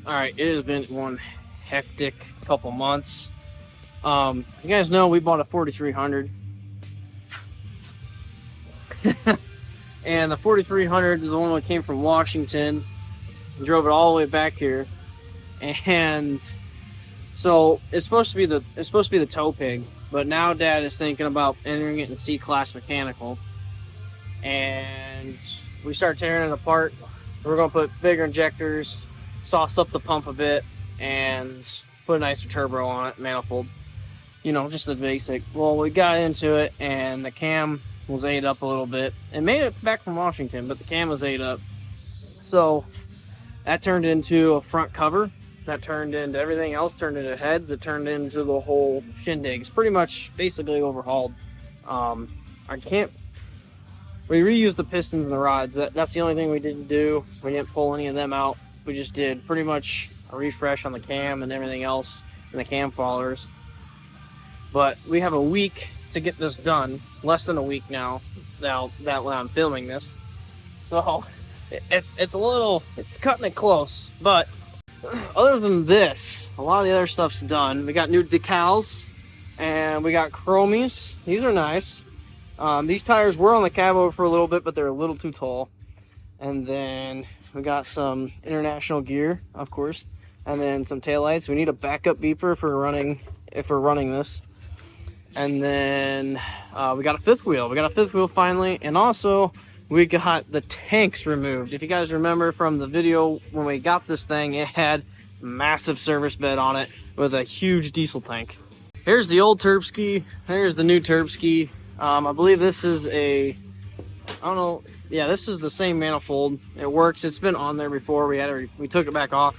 Alright, it has been one hectic couple months. You guys know we bought a 4300. And the 4300 is the one that came from Washington and drove it all the way back here. And so it's supposed to be the tow pig, but now Dad is thinking about entering it in C-class mechanical. And we start tearing it apart. We're gonna put bigger injectors, sauce up the pump a bit, and put a nicer turbo on it, manifold. You know, just the basic. Well, we got into it, and the cam was ate up a little bit. It made it back from Washington, but the cam was ate up. So that turned into a front cover. That turned into everything else, turned into heads. It turned into the whole shindig. It's pretty much basically overhauled. We reused the pistons and the rods. That's the only thing we didn't do. We didn't pull any of them out. We just did pretty much a refresh on the cam and everything else and the cam followers. But we have a week to get this done. Less than a week now that when I'm filming this. So it's cutting it close. But other than this, a lot of the other stuff's done. We got new decals and we got chromies. These are nice. These tires were on the cab over for a little bit, but they're a little too tall. And then we got some international gear, of course, and then some taillights. We need a backup beeper if we're running this. And then we got a fifth wheel. We got a fifth wheel finally, and also we got the tanks removed. If you guys remember from the video when we got this thing, it had massive service bed on it with a huge diesel tank. Here's the old Terpski. Here's the new Terpski. I believe this is I don't know. Yeah, this is the same manifold. It works. It's been on there before. We took it back off.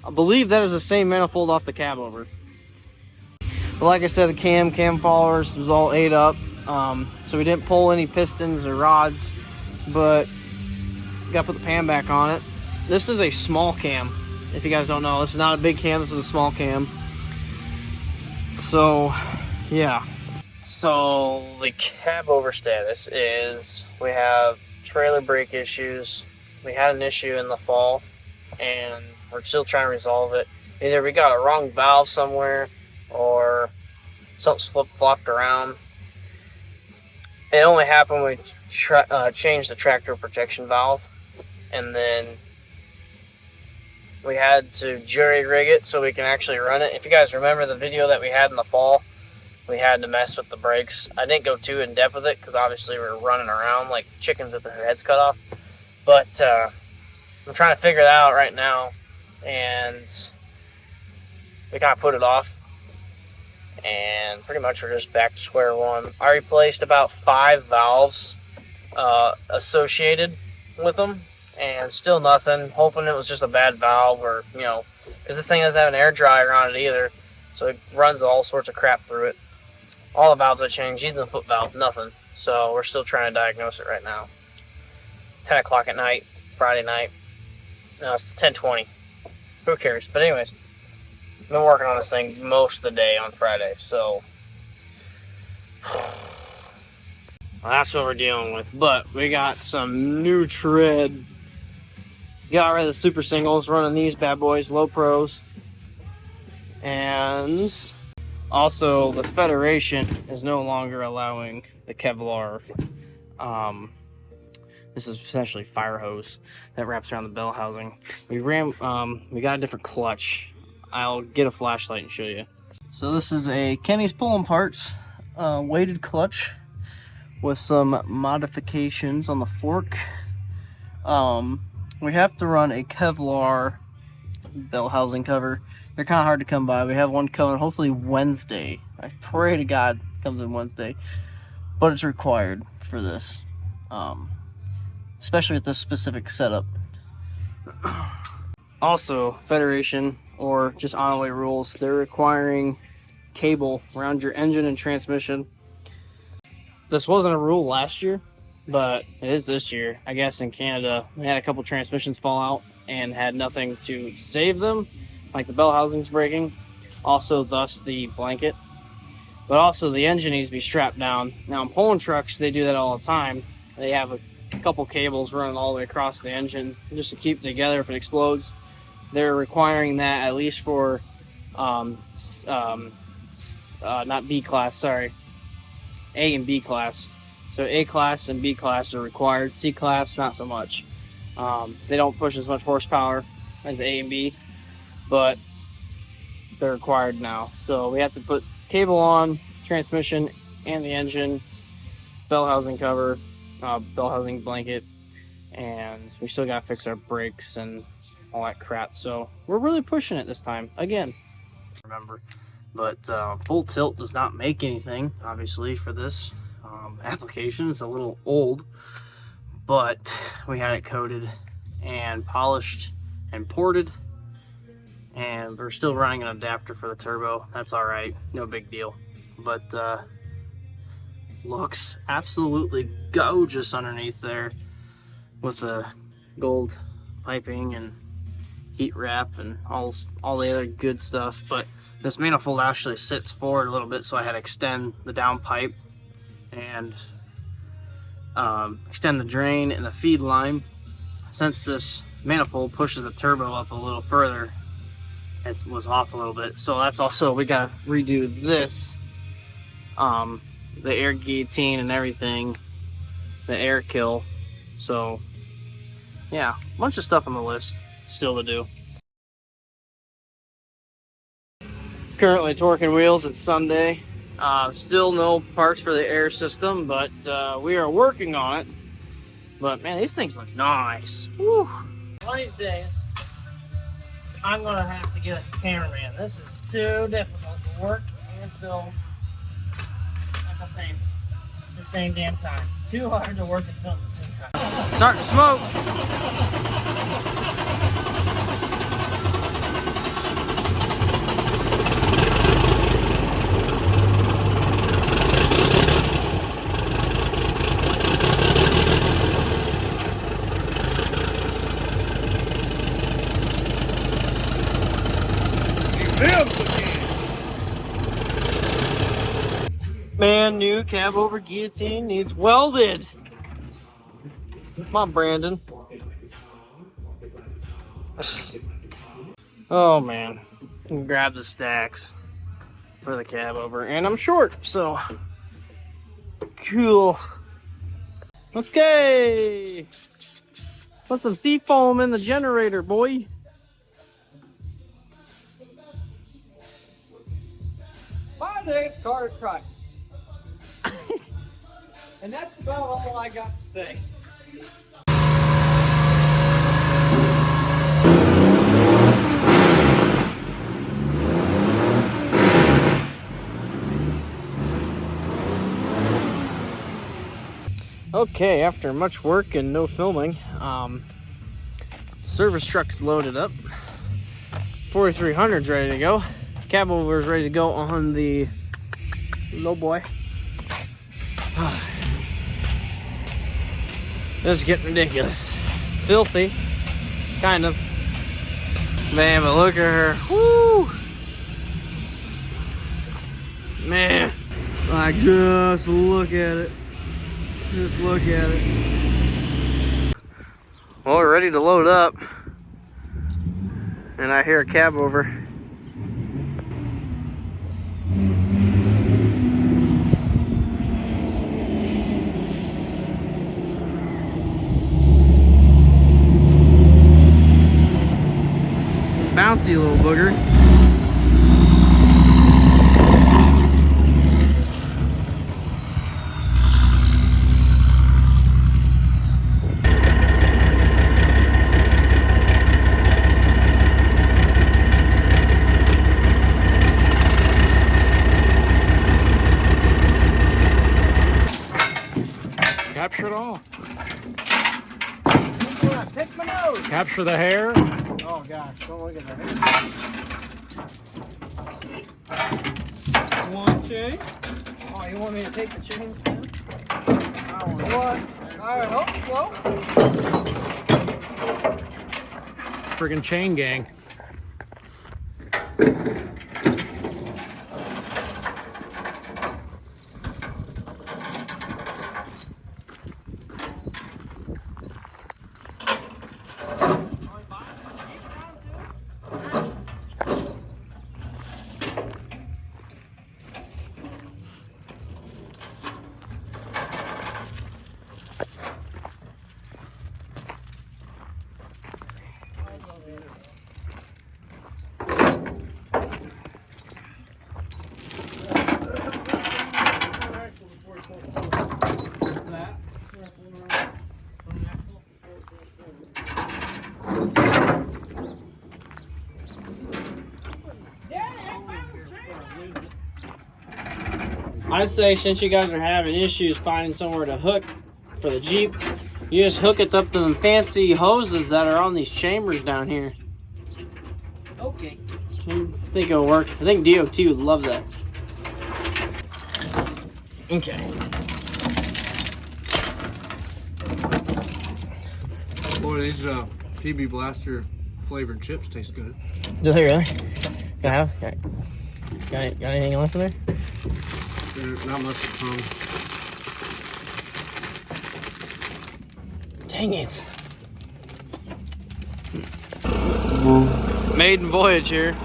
I believe that is the same manifold off the cab over. But like I said, the cam followers was all ate up. So we didn't pull any pistons or rods, but got to put the pan back on it. This is a small cam. If you guys don't know, this is not a big cam. This is a small cam. So, yeah. So the cab over status is we have trailer brake issues. We had an issue in the fall and we're still trying to resolve it. Either we got a wrong valve somewhere or something's flip-flopped around. It only happened when we changed the tractor protection valve, and then we had to jury rig it so we can actually run it. If you guys remember the video that we had in the fall, we had to mess with the brakes. I didn't go too in depth with it because obviously we were running around like chickens with their heads cut off. But I'm trying to figure that out right now, and we kind of put it off. And pretty much we're just back to square one. I replaced about 5 valves associated with them, and still nothing. Hoping it was just a bad valve, or because this thing doesn't have an air dryer on it either, so it runs all sorts of crap through it. All the valves I changed, even the foot valve, nothing. So we're still trying to diagnose it right now. It's 10 o'clock at night, Friday night. No, it's 10:20. Who cares? But anyways, I've been working on this thing most of the day on Friday, so well, that's what we're dealing with. But we got some new tread. Got rid of the super singles, running these bad boys, low pros. And also the Federation is no longer allowing the Kevlar. This is essentially fire hose that wraps around the bell housing. We got a different clutch. I'll get a flashlight and show you. So this is a Kenny's Pulling Parts weighted clutch with some modifications on the fork. We have to run a Kevlar bell housing cover. They're kind of hard to come by. We have one coming hopefully Wednesday. I pray to God it comes in Wednesday, but it's required for this, especially with this specific setup. Also, Federation or just on-the-way rules, they're requiring cable around your engine and transmission. This wasn't a rule last year, but it is this year. I guess in Canada, we had a couple transmissions fall out and had nothing to save them, like the bell housing's breaking. Also, thus the blanket. But also the engine needs to be strapped down. Now in pulling trucks, they do that all the time. They have a couple cables running all the way across the engine just to keep it together if it explodes. They're requiring that at least for not B class, sorry, A and B class. So A class and B class are required. C class, not so much. They don't push as much horsepower as A and B, but they're required now. So we have to put cable on, transmission and the engine, bell housing cover, bell housing blanket, and we still gotta fix our brakes and all that crap. So we're really pushing it this time again. Remember, but full tilt does not make anything, obviously, for this application. It's a little old, but we had it coated and polished and ported, and we're still running an adapter for the turbo. That's all right, no big deal. But looks absolutely gorgeous underneath there with the gold piping and heat wrap and all the other good stuff. But this manifold actually sits forward a little bit, so I had to extend the down pipe and extend the drain and the feed line. Since this manifold pushes the turbo up a little further, it was off a little bit. So that's also, we got to redo this, the air guillotine and everything, the air kill. So yeah, a bunch of stuff on the list still to do. Currently torquing wheels. It's Sunday. Still no parts for the air system, but we are working on it. But man, these things look nice. Woo. One of these days, I'm gonna have to get a cameraman. This is too difficult to work and film at the same damn time. Too hard to work and film at the same time. Starting to smoke. Man, new cab over guillotine needs welded. Come on, Brandon. Oh man, grab the stacks for the cab over, and I'm short, so cool. Okay, put some seafoam in the generator, boy. My name's Carter Christ. And that's about all I got to say. Okay, after much work and no filming, service truck's loaded up. 4300's ready to go. Cab over is ready to go on the low boy. This is getting ridiculous. Filthy, kind of. Man, but look at her. Woo! Man, like just look at it. Just look at it. Well, we're ready to load up. And I hear a cab over. Bouncy little booger. Capture it all. Pick my nose. Capture the hair. Oh gosh, don't look at the hair. One chain. Oh, you want me to take the chains, man? What? I hope so. Friggin' chain gang. I'd say since you guys are having issues finding somewhere to hook for the Jeep, you just hook it up to them fancy hoses that are on these chambers down here. Okay. I think it'll work. I think DOT would love that. Okay. Boy, these PB Blaster flavored chips taste good. Do they really? Can I have? Got anything left in there? There's not much to come. Dang it. Maiden voyage here.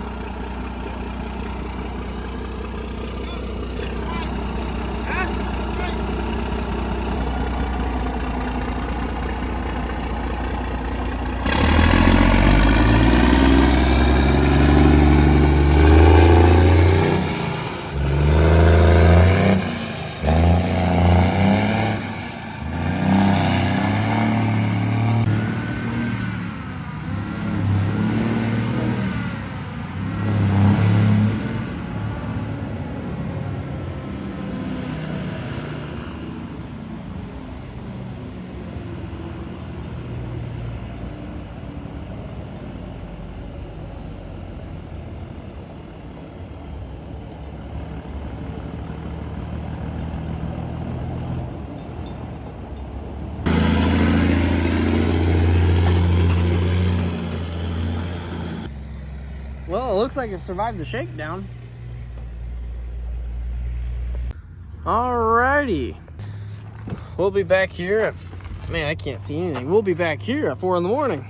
Well, it looks like it survived the shakedown. Alrighty. We'll be back here at, man, I can't see anything. We'll be back here at 4 in the morning.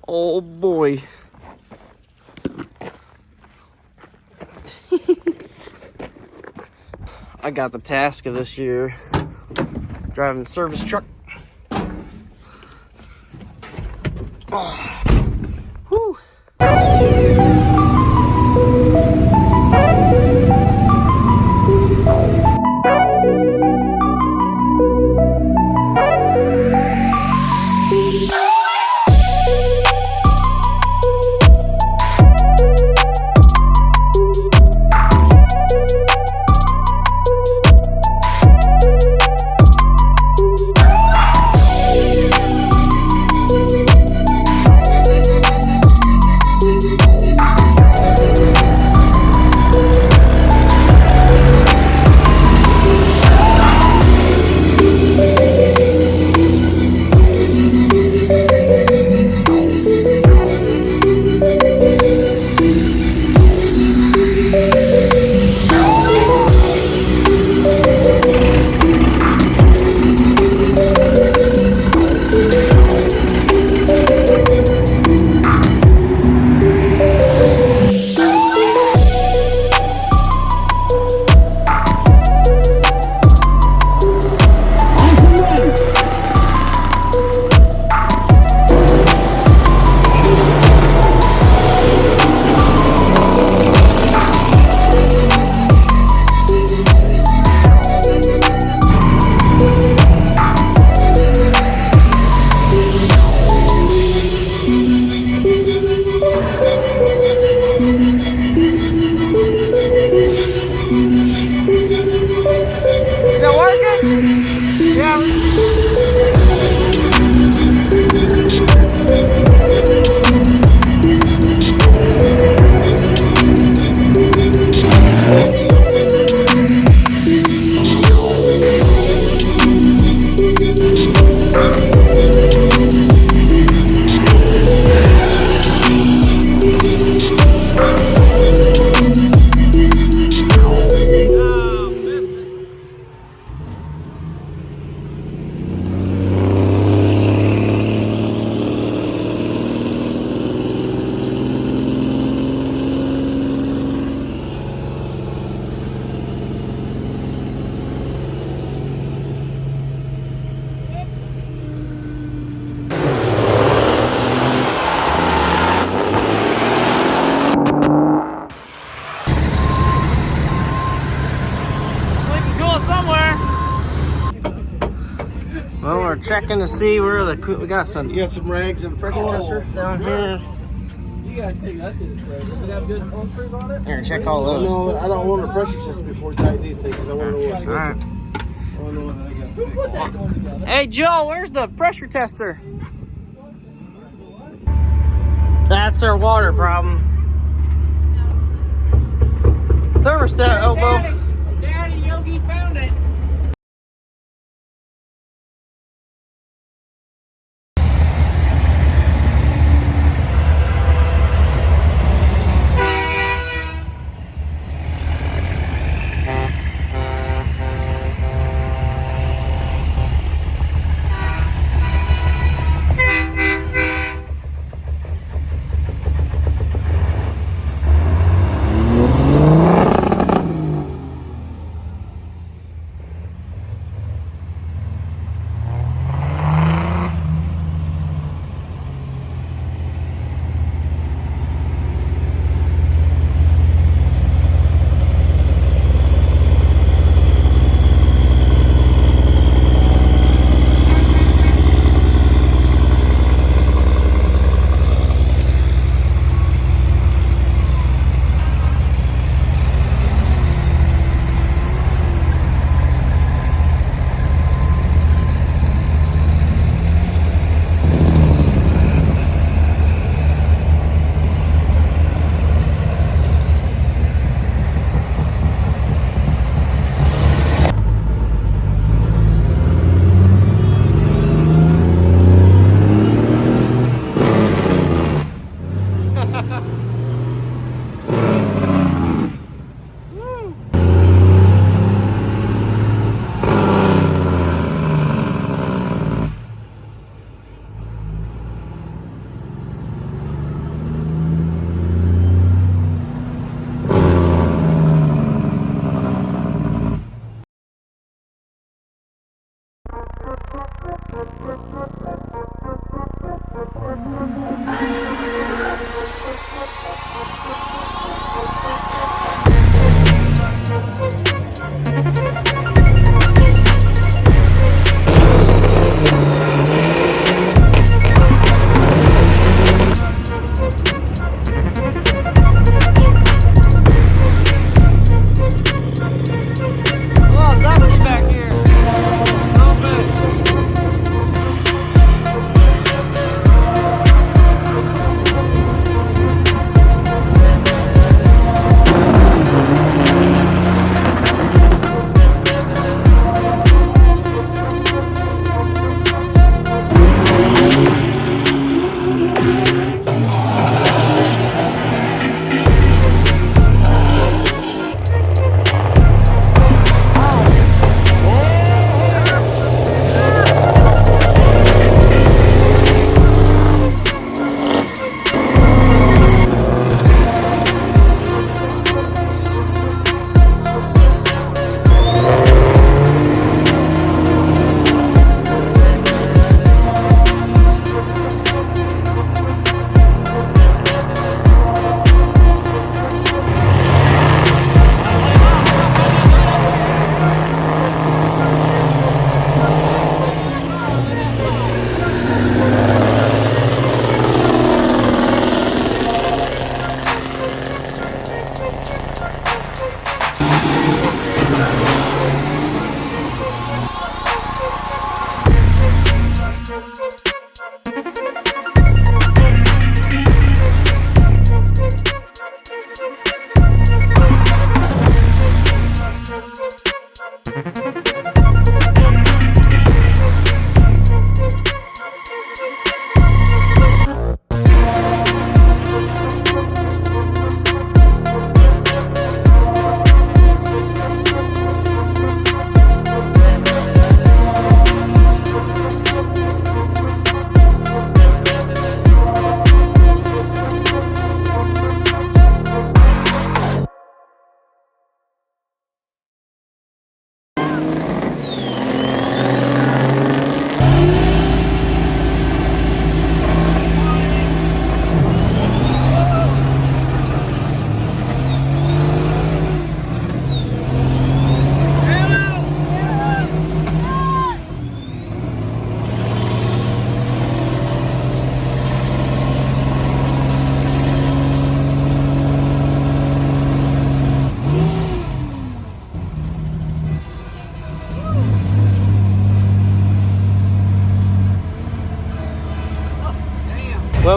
Oh boy. I got the task of this year, driving the service truck. Oh. Whew. checking to see where we got some You got some rags and a pressure tester? down here. You gotta take that to the trade. Does it have good home proof on it? Here, check all those. No, I don't want a pressure tester before I tighten anything because I want to know what's All right. working. I want to know what I got Who put that one together? Hey, Joe, where's the pressure tester? That's our water problem. Thermostat elbow. Daddy, Yogi found it.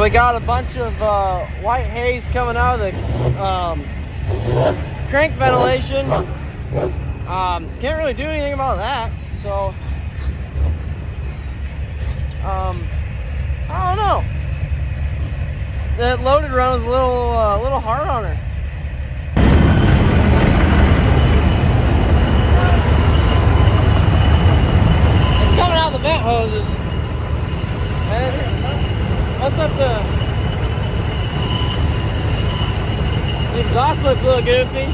So we got a bunch of white haze coming out of the crank ventilation. Can't really do anything about that. So I don't know. That loaded run was a little hard on her. It's coming out of the vent hoses. What's up the exhaust looks a little goofy.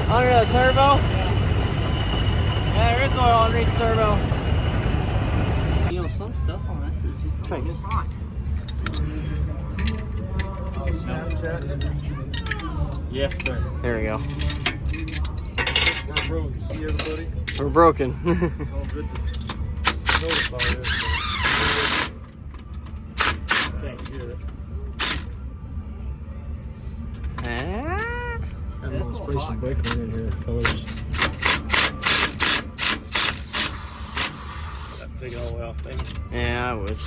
Under the turbo? Yeah, there is oil underneath the turbo. You know, some stuff on this is just a little hot. Snapchat. Yes, sir. There we go. We're broke. See everybody? We're broken. It's all good to notify this. Can't hear it. I'm gonna spray some brake clean in here, colors. Take it all the way off, thing. Yeah, I would.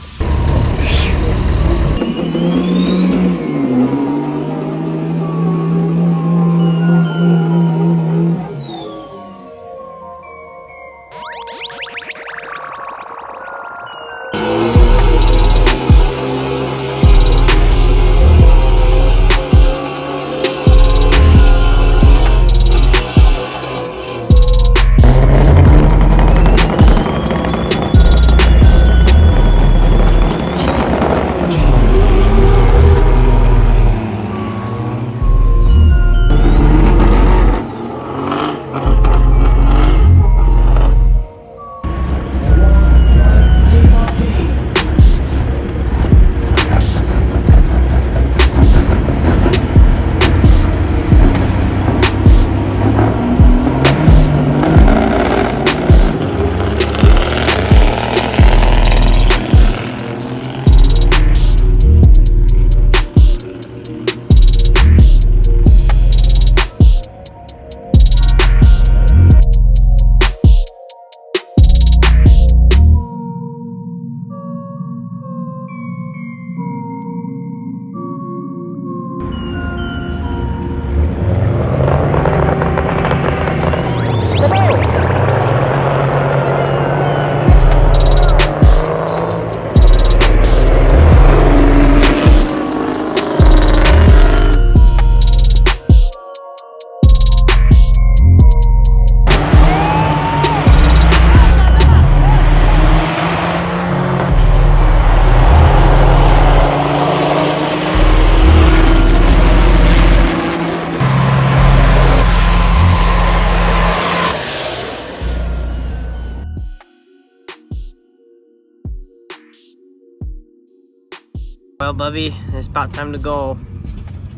Well, Bubby, it's about time to go.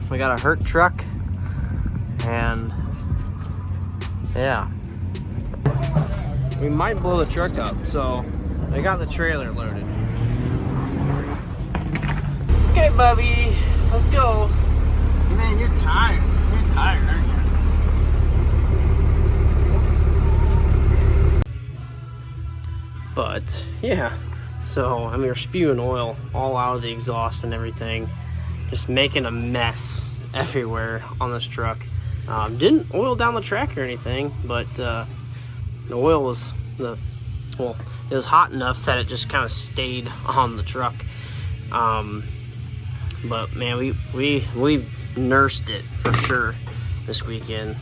We got a hurt truck, and yeah, we might blow the truck up. So I got the trailer loaded. Okay, Bubby, let's go. Man, you're tired. You're tired, aren't you? But yeah. So, I mean, we're spewing oil all out of the exhaust and everything. Just making a mess everywhere on this truck. Didn't oil down the track or anything, but the oil was, it was hot enough that it just kind of stayed on the truck. But man, we nursed it for sure this weekend.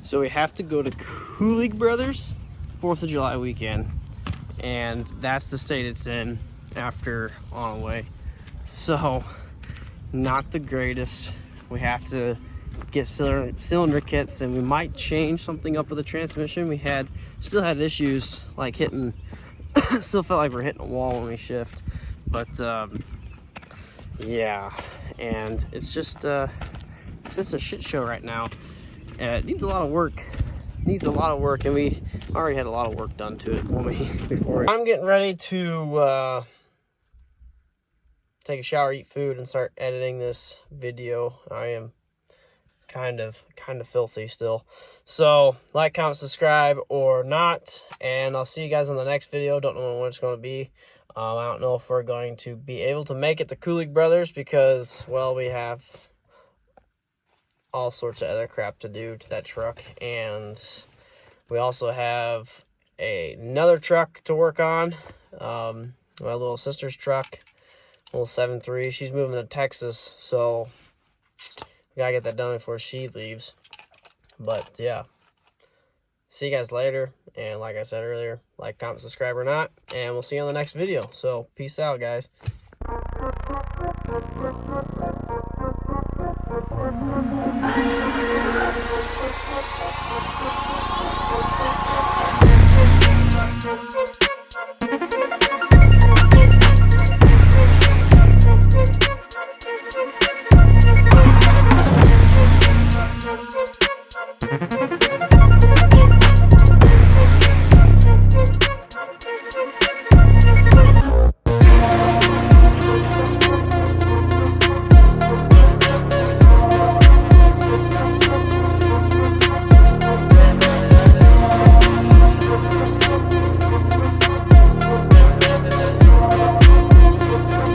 So we have to go to Kuhnle Bros 4th of July weekend. And that's the state it's in after on away. So not the greatest. We have to get cylinder kits, and we might change something up with the transmission. We still had issues like hitting still felt like we're hitting a wall when we shift, but yeah, and it's just a shit show right now. It needs a lot of work. And we already had a lot of work done to it before. I'm getting ready to take a shower, eat food, and start editing this video. I am kind of filthy still. So like, comment, subscribe or not, and I'll see you guys on the next video. Don't know when it's going to be. I don't know if we're going to be able to make it to Kuhnle Bros because, well, we have all sorts of other crap to do to that truck, and we also have another truck to work on. My little sister's truck, little 7.3. She's moving to Texas, so we gotta get that done before she leaves. But yeah, see you guys later, and like I said earlier, like, comment, subscribe or not, and we'll see you on the next video. So peace out, guys.